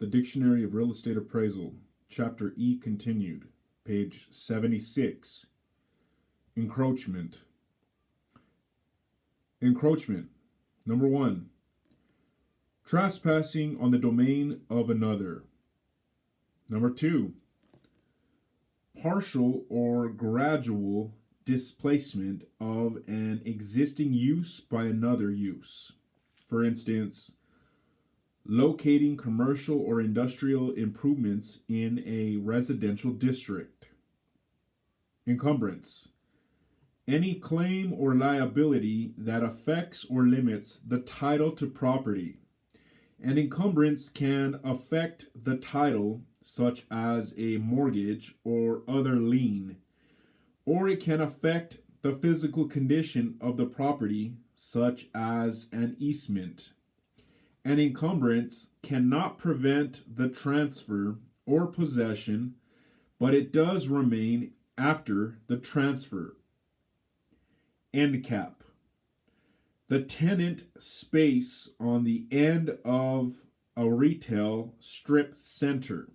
The Dictionary of Real Estate Appraisal, Chapter E continued, page 76. Encroachment. Encroachment. Number 1. Trespassing on the domain of another. Number 2. Partial or gradual displacement of an existing use by another use. For instance, locating commercial or industrial improvements in a residential district. Encumbrance. Any claim or liability that affects or limits the title to property. An encumbrance can affect the title, such as a mortgage or other lien, or it can affect the physical condition of the property, such as an easement. An encumbrance cannot prevent the transfer or possession, but it does remain after the transfer. End cap. The tenant space on the end of a retail strip center,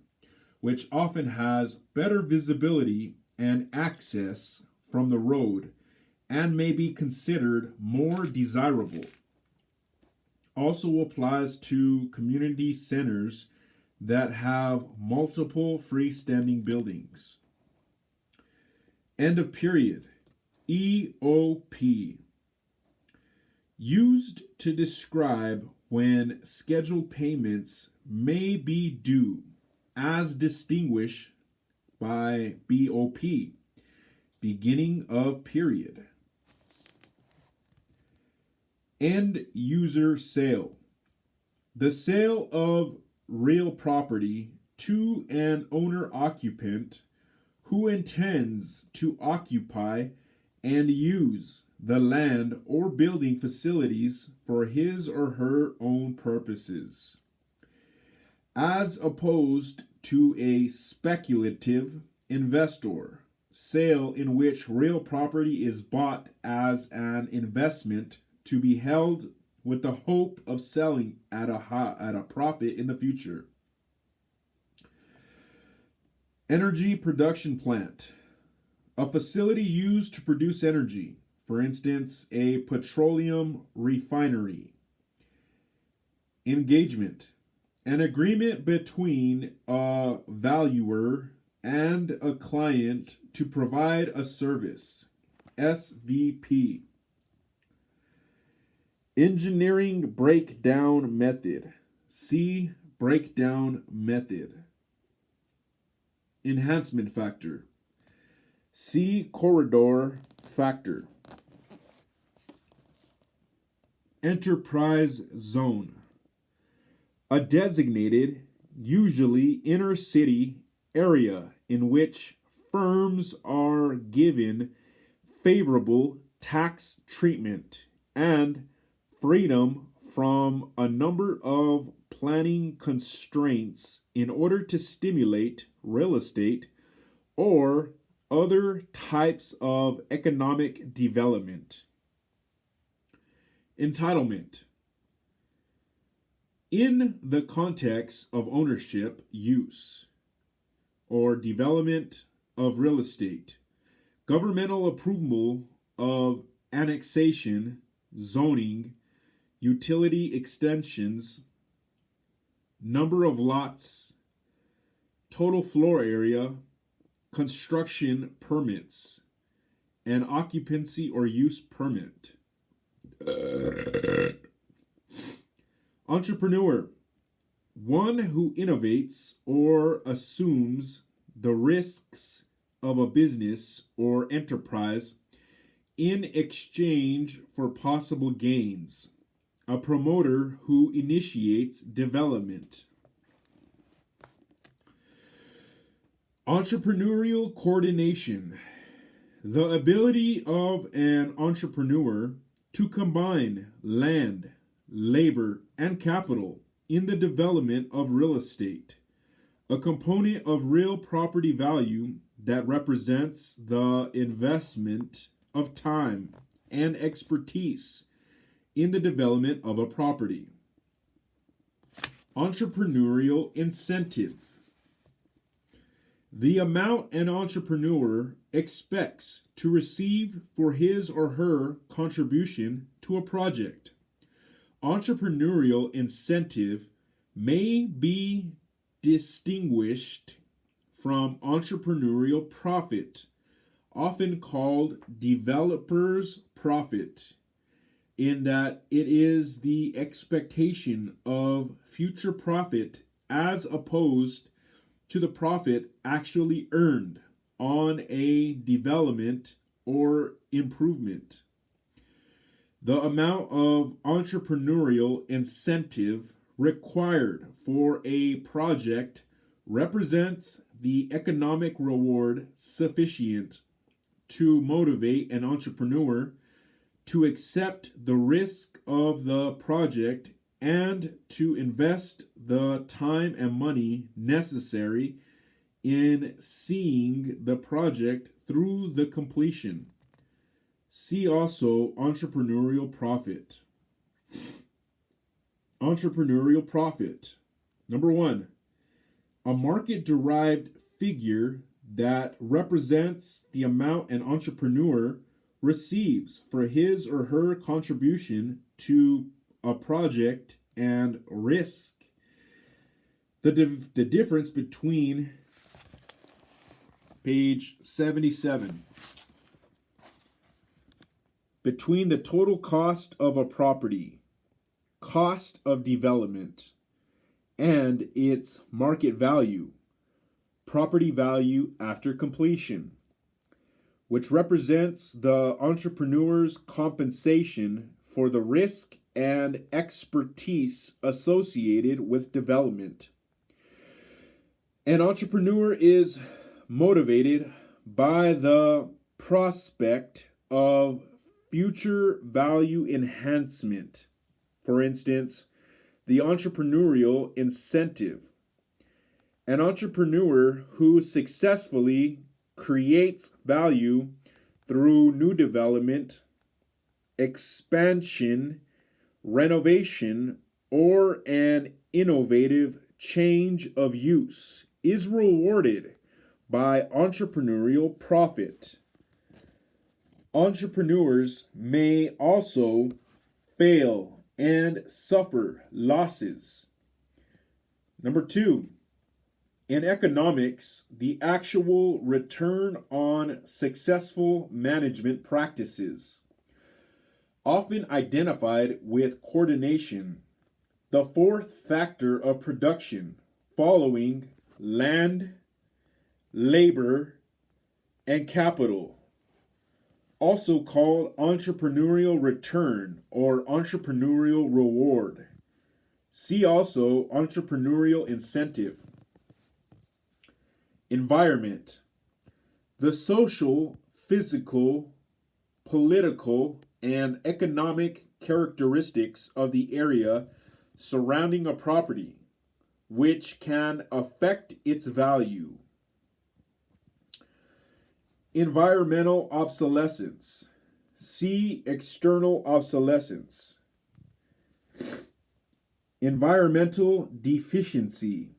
which often has better visibility and access from the road and may be considered more desirable. Also applies to community centers that have multiple freestanding buildings. End of period. EOP. Used to describe when scheduled payments may be due, as distinguished by BOP, beginning of period. End user sale. The sale of real property to an owner-occupant who intends to occupy and use the land or building facilities for his or her own purposes, as opposed to a speculative investor sale in which real property is bought as an investment to be held with the hope of selling at a profit in the future. Energy production plant. A facility used to produce energy, for instance, a petroleum refinery. Engagement. An agreement between a valuer and a client to provide a service. SVP. Engineering breakdown method. See breakdown method. Enhancement factor. See corridor factor. Enterprise zone. A designated, usually inner city area in which firms are given favorable tax treatment and freedom from a number of planning constraints in order to stimulate real estate or other types of economic development. Entitlement. In the context of ownership, use, or development of real estate, governmental approval of annexation, zoning, utility extensions, number of lots, total floor area, construction permits, and occupancy or use permit. Entrepreneur. One who innovates or assumes the risks of a business or enterprise in exchange for possible gains. A promoter who initiates development. Entrepreneurial coordination. The ability of an entrepreneur to combine land, labor, and capital in the development of real estate, a component of real property value that represents the investment of time and expertise in the development of a property. Entrepreneurial incentive. The amount an entrepreneur expects to receive for his or her contribution to a project. Entrepreneurial incentive may be distinguished from entrepreneurial profit, often called developer's profit, in that it is the expectation of future profit as opposed to the profit actually earned on a development or improvement. The amount of entrepreneurial incentive required for a project represents the economic reward sufficient to motivate an entrepreneur to accept the risk of the project and to invest the time and money necessary in seeing the project through the completion. See also entrepreneurial profit. Entrepreneurial profit. Number 1, a market-derived figure that represents the amount an entrepreneur receives for his or her contribution to a project and risk. The difference between page 77, between the total cost of a property, cost of development, and its market value, property value after completion, which represents the entrepreneur's compensation for the risk and expertise associated with development. An entrepreneur is motivated by the prospect of future value enhancement. For instance, the entrepreneurial incentive. An entrepreneur who successfully creates value through new development, expansion, renovation, or an innovative change of use is rewarded by entrepreneurial profit. Entrepreneurs may also fail and suffer losses. Number 2, in economics, the actual return on successful management practices, often identified with coordination, the fourth factor of production, following land, labor, and capital, also called entrepreneurial return or entrepreneurial reward. See also entrepreneurial incentive. Environment. The social, physical, political, and economic characteristics of the area surrounding a property, which can affect its value. Environmental obsolescence. See external obsolescence. Environmental deficiency.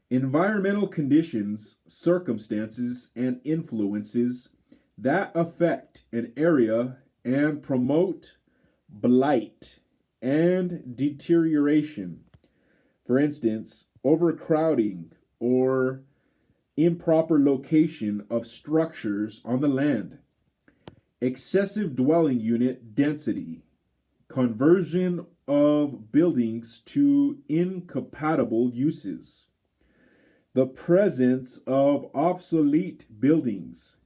Environmental conditions, circumstances, and influences that affect an area and promote blight and deterioration. For instance, overcrowding or improper location of structures on the land, excessive dwelling unit density, conversion of buildings to incompatible uses, the presence of obsolete buildings,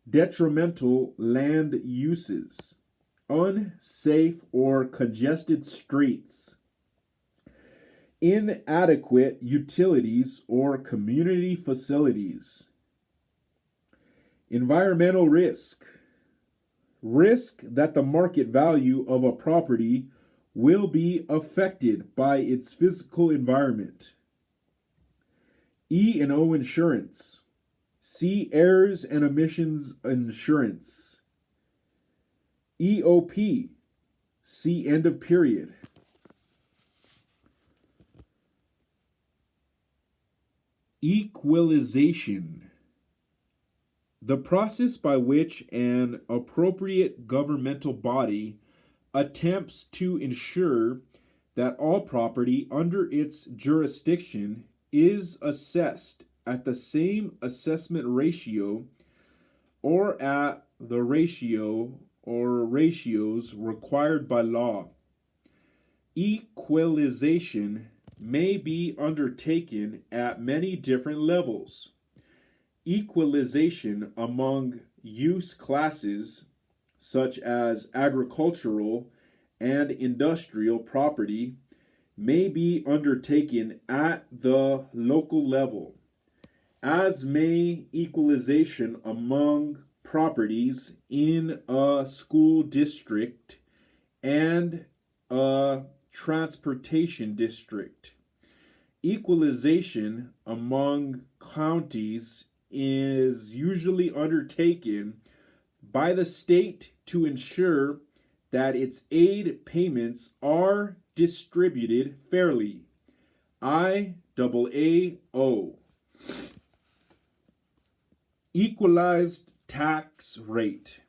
detrimental land uses, unsafe or congested streets, inadequate utilities or community facilities. Environmental risk. Risk that the market value of a property will be affected by its physical environment. E&O insurance. See errors and omissions insurance. EOP. See end of period. Equalization. The process by which an appropriate governmental body attempts to ensure that all property under its jurisdiction is assessed at the same assessment ratio or at the ratio or ratios required by law. Equalization may be undertaken at many different levels. Equalization among use classes, such as agricultural and industrial property, may be undertaken at the local level, as may equalization among properties in a school district and a transportation district. Equalization among counties is usually undertaken by the state to ensure that its aid payments are distributed fairly. IAAO. Equalized tax rate.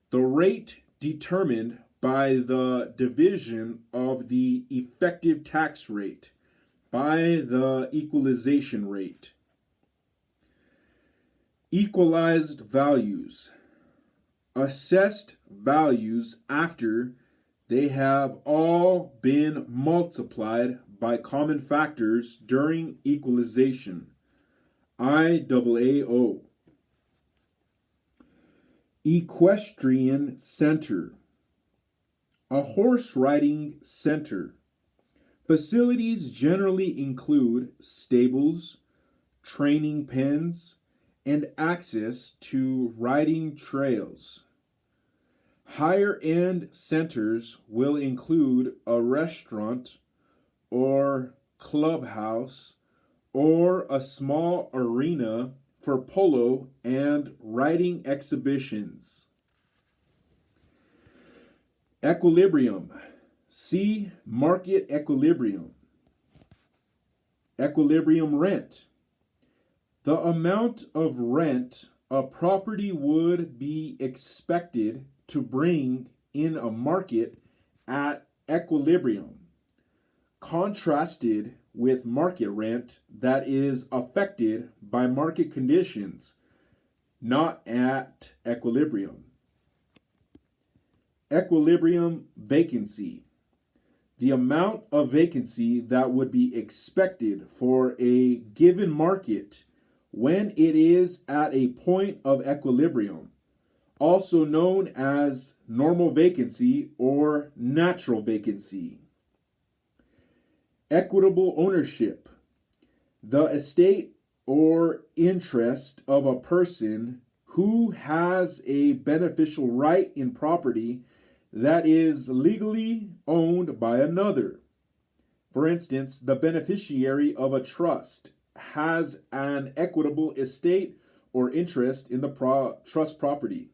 The rate determined by the division of the effective tax rate by the equalization rate. Equalized values. Assessed values after they have all been multiplied by common factors during equalization. IAAO. Equestrian center. A horse riding center. Facilities generally include stables, training pens, and access to riding trails. Higher-end centers will include a restaurant or clubhouse or a small arena for polo and riding exhibitions. Equilibrium. See market equilibrium. Equilibrium rent. The amount of rent a property would be expected to bring in a market at equilibrium, contrasted with market rent that is affected by market conditions, not at equilibrium. Equilibrium vacancy. The amount of vacancy that would be expected for a given market when it is at a point of equilibrium, also known as normal vacancy or natural vacancy. Equitable ownership. The estate or interest of a person who has a beneficial right in property that is legally owned by another. For instance, the beneficiary of a trust has an equitable estate or interest in the trust property.